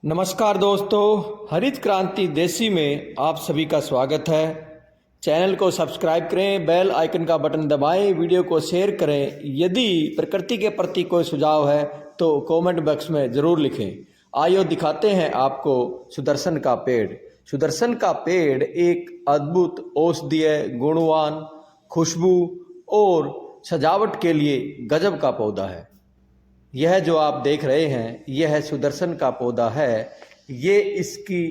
नमस्कार दोस्तों, हरित क्रांति देसी में आप सभी का स्वागत है। चैनल को सब्सक्राइब करें, बेल आइकन का बटन दबाएं, वीडियो को शेयर करें। यदि प्रकृति के प्रति कोई सुझाव है तो कमेंट बॉक्स में ज़रूर लिखें। आइए दिखाते हैं आपको सुदर्शन का पेड़। सुदर्शन का पेड़ एक अद्भुत औषधीय गुणवान, खुशबू और सजावट के लिए गजब का पौधा है। यह जो आप देख रहे हैं यह सुदर्शन का पौधा है। ये इसकी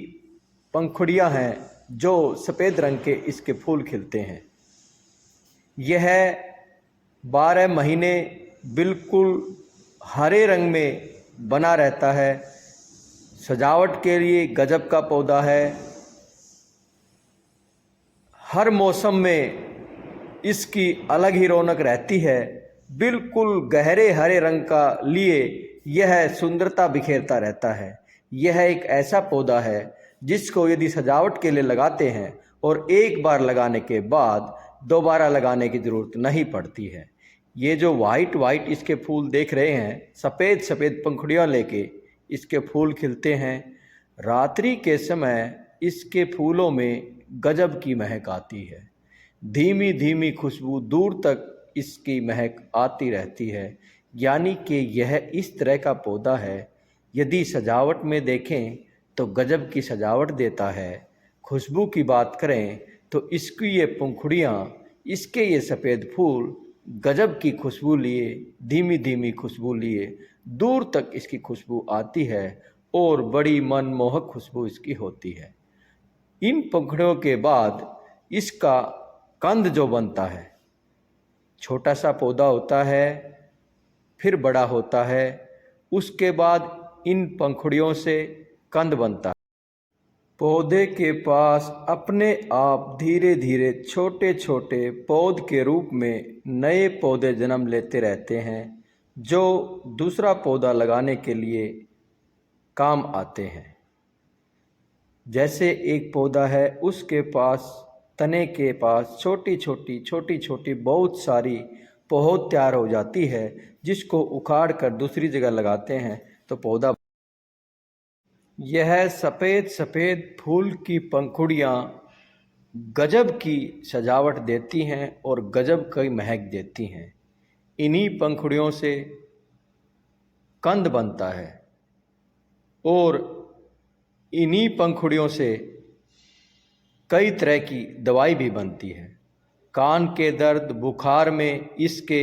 पंखुड़ियां हैं जो सफ़ेद रंग के इसके फूल खिलते हैं। यह 12 महीने बिल्कुल हरे रंग में बना रहता है। सजावट के लिए गजब का पौधा है। हर मौसम में इसकी अलग ही रौनक रहती है। बिल्कुल गहरे हरे रंग का लिए यह सुंदरता बिखेरता रहता है। यह एक ऐसा पौधा है जिसको यदि सजावट के लिए लगाते हैं और एक बार लगाने के बाद दोबारा लगाने की ज़रूरत नहीं पड़ती है। ये जो वाइट इसके फूल देख रहे हैं, सफ़ेद सफ़ेद पंखुड़ियाँ लेके इसके फूल खिलते हैं। रात्रि के समय इसके फूलों में गजब की महक आती है। धीमी धीमी खुशबू दूर तक इसकी महक आती रहती है। यानी कि यह इस तरह का पौधा है, यदि सजावट में देखें तो गजब की सजावट देता है। खुशबू की बात करें तो इसकी ये पंखुड़ियाँ, इसके ये सफ़ेद फूल गजब की खुशबू लिए, धीमी धीमी खुशबू लिए दूर तक इसकी खुशबू आती है और बड़ी मनमोहक खुशबू इसकी होती है। इन पंखुड़ियों के बाद इसका कंद जो बनता है, छोटा सा पौधा होता है, फिर बड़ा होता है, उसके बाद इन पंखुड़ियों से कंद बनता है। पौधे के पास अपने आप धीरे धीरे छोटे छोटे पौध के रूप में नए पौधे जन्म लेते रहते हैं, जो दूसरा पौधा लगाने के लिए काम आते हैं। जैसे एक पौधा है, उसके पास तने के पास छोटी छोटी बहुत सारी पौध तैयार हो जाती है, जिसको उखाड़ कर दूसरी जगह लगाते हैं तो पौधा। यह सफ़ेद सफ़ेद फूल की पंखुड़ियाँ गजब की सजावट देती हैं और गजब की महक देती हैं। इन्हीं पंखुड़ियों से कंद बनता है और इन्हीं पंखुड़ियों से कई तरह की दवाई भी बनती है। कान के दर्द, बुखार में इसके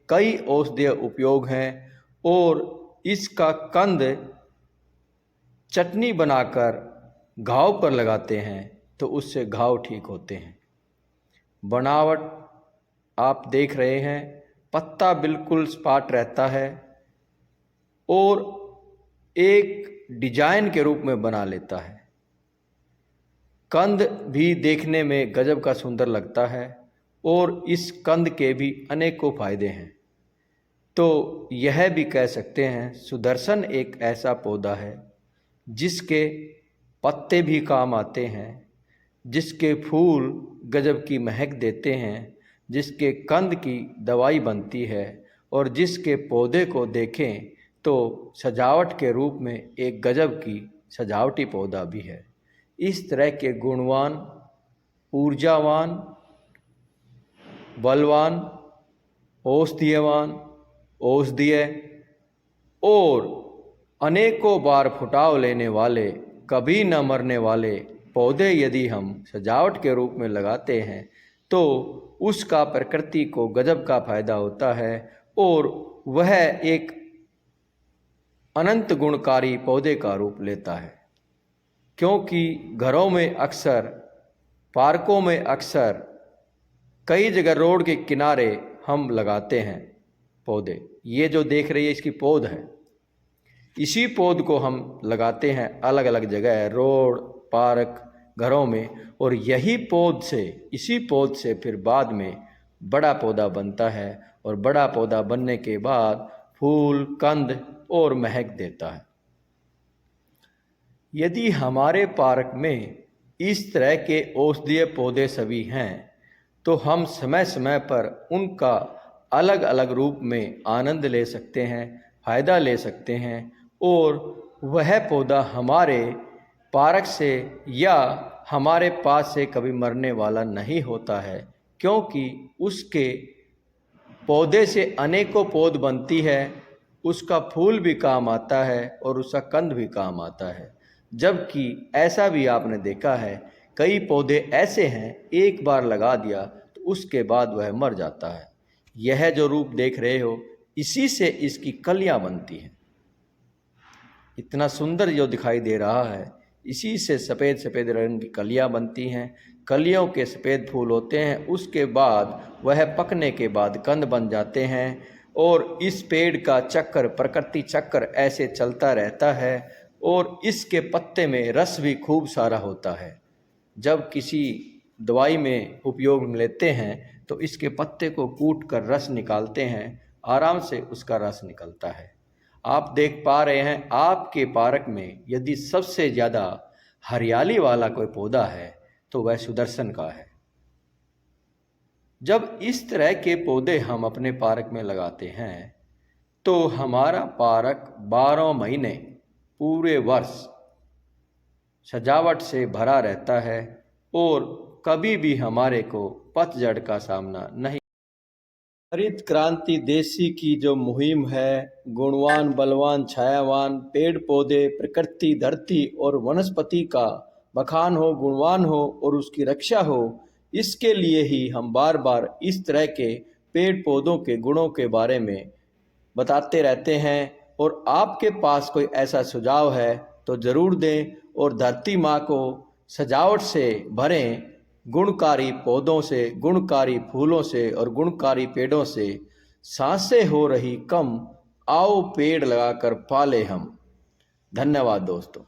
कई औषधीय उपयोग हैं और इसका कंद चटनी बनाकर घाव पर लगाते हैं तो उससे घाव ठीक होते हैं। बनावट आप देख रहे हैं, पत्ता बिल्कुल सपाट रहता है और एक डिजाइन के रूप में बना लेता है। कंद भी देखने में गजब का सुंदर लगता है और इस कंद के भी अनेकों फायदे हैं। तो यह भी कह सकते हैं सुदर्शन एक ऐसा पौधा है जिसके पत्ते भी काम आते हैं, जिसके फूल गजब की महक देते हैं, जिसके कंद की दवाई बनती है और जिसके पौधे को देखें तो सजावट के रूप में एक गजब की सजावटी पौधा भी है। इस तरह के गुणवान, ऊर्जावान, बलवान, औषधीय और अनेकों बार फुटाव लेने वाले, कभी न मरने वाले पौधे यदि हम सजावट के रूप में लगाते हैं तो उसका प्रकृति को गजब का फायदा होता है और वह एक अनंत गुणकारी पौधे का रूप लेता है। क्योंकि घरों में अक्सर, पार्कों में अक्सर, कई जगह रोड के किनारे हम लगाते हैं पौधे। ये जो देख रही है इसकी पौध है। इसी पौध को हम लगाते हैं अलग अलग जगह, रोड, पार्क, घरों में, और यही पौध से, इसी पौध से फिर बाद में बड़ा पौधा बनता है और बड़ा पौधा बनने के बाद फूल, कंद और महक देता है। यदि हमारे पार्क में इस तरह के औषधीय पौधे सभी हैं तो हम समय समय पर उनका अलग अलग रूप में आनंद ले सकते हैं, फ़ायदा ले सकते हैं और वह पौधा हमारे पार्क से या हमारे पास से कभी मरने वाला नहीं होता है, क्योंकि उसके पौधे से अनेकों पौध बनती है, उसका फूल भी काम आता है और उसका कंद भी काम आता है। जबकि ऐसा भी आपने देखा है, कई पौधे ऐसे हैं एक बार लगा दिया तो उसके बाद वह मर जाता है। यह जो रूप देख रहे हो, इसी से इसकी कलियां बनती हैं। इतना सुंदर जो दिखाई दे रहा है, इसी से सफ़ेद सफ़ेद रंग की कलियां बनती हैं। कलियों के सफ़ेद फूल होते हैं, उसके बाद वह पकने के बाद कंद बन जाते हैं और इस पेड़ का चक्कर, प्रकृति चक्कर ऐसे चलता रहता है और इसके पत्ते में रस भी खूब सारा होता है। जब किसी दवाई में उपयोग में लेते हैं तो इसके पत्ते को कूट कर रस निकालते हैं, आराम से उसका रस निकलता है। आप देख पा रहे हैं, आपके पार्क में यदि सबसे ज़्यादा हरियाली वाला कोई पौधा है तो वह सुदर्शन का है। जब इस तरह के पौधे हम अपने पार्क में लगाते हैं तो हमारा पार्क 12 महीने पूरे वर्ष सजावट से भरा रहता है और कभी भी हमारे को पतझड़ का सामना नहीं। हरित क्रांति देशी की जो मुहिम है, गुणवान, बलवान, छायावान पेड़ पौधे, प्रकृति, धरती और वनस्पति का बखान हो, गुणवान हो और उसकी रक्षा हो, इसके लिए ही हम बार बार इस तरह के पेड़ पौधों के गुणों के बारे में बताते रहते हैं। और आपके पास कोई ऐसा सुझाव है तो ज़रूर दें और धरती माँ को सजावट से भरें, गुणकारी पौधों से, गुणकारी फूलों से और गुणकारी पेड़ों से। सांसें हो रही कम, आओ पेड़ लगाकर पाले हम। धन्यवाद दोस्तों।